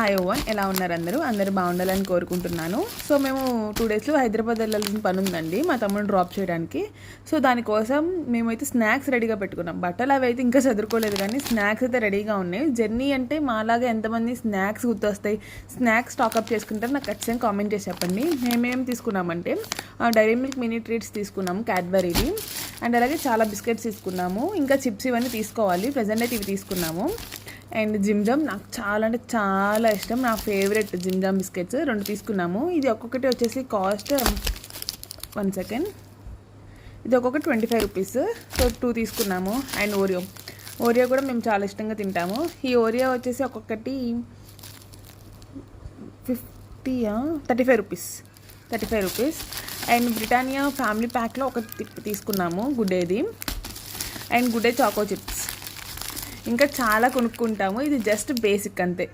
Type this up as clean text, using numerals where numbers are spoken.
Hi woven, ఎలా ఉన్నారు అందరూ బాగుండాలని కోరుకుంటున్నాను. సో మేము 2 డేస్లో హైదరాబాద్ వెళ్ళాల్సిన పని ఉందండి, మా తమ్ముడిని డ్రాప్ చేయడానికి. సో దానికోసం మేమైతే స్నాక్స్ రెడీగా పెట్టుకున్నాం. బట్టలు అవి అయితే ఇంకా చదువుకోలేదు, కానీ స్నాక్స్ అయితే రెడీగా ఉన్నాయి. జర్నీ అంటే మాలాగా ఎంతమంది స్నాక్స్ గుర్తొస్తాయి, స్నాక్స్ స్టాకప్ చేసుకుంటారు నాకు ఖచ్చితంగా కామెంట్ చేసి చెప్పండి. మేమేం తీసుకున్నామంటే డైరీ మిల్క్ మినీ ట్రీట్స్ తీసుకున్నాము, క్యాడ్బరీది, అండ్ అలాగే చాలా బిస్కెట్స్ తీసుకున్నాము, ఇంకా చిప్స్ ఇవన్నీ తీసుకోవాలి. ప్రజెంట్ అయితే ఇవి తీసుకున్నాము. అండ్ జిమ్జామ్ నాకు చాలా అంటే చాలా ఇష్టం, నా ఫేవరెట్ జిమ్జామ్ బిస్కెట్స్ 2 తీసుకున్నాము. ఇది ఒక్కొక్కటి వచ్చేసి కాస్ట్ 1 సెకండ్, ఇది ఒక్కొక్కటి 25 రూపీస్. సో 2 తీసుకున్నాము. అండ్ ఓరియో కూడా మేము చాలా ఇష్టంగా తింటాము. ఈ ఓరియో వచ్చేసి ఒక్కొక్కటి 35 రూపీస్. అండ్ బ్రిటానియా ఫ్యామిలీ ప్యాక్లో ఒకటి తీసుకున్నాము, గుడ్డేది, అండ్ గుడ్డే చాకో చిప్స్. ఇంకా చాలా కొనుక్కుంటాము, ఇది జస్ట్ బేసిక్ అంతే.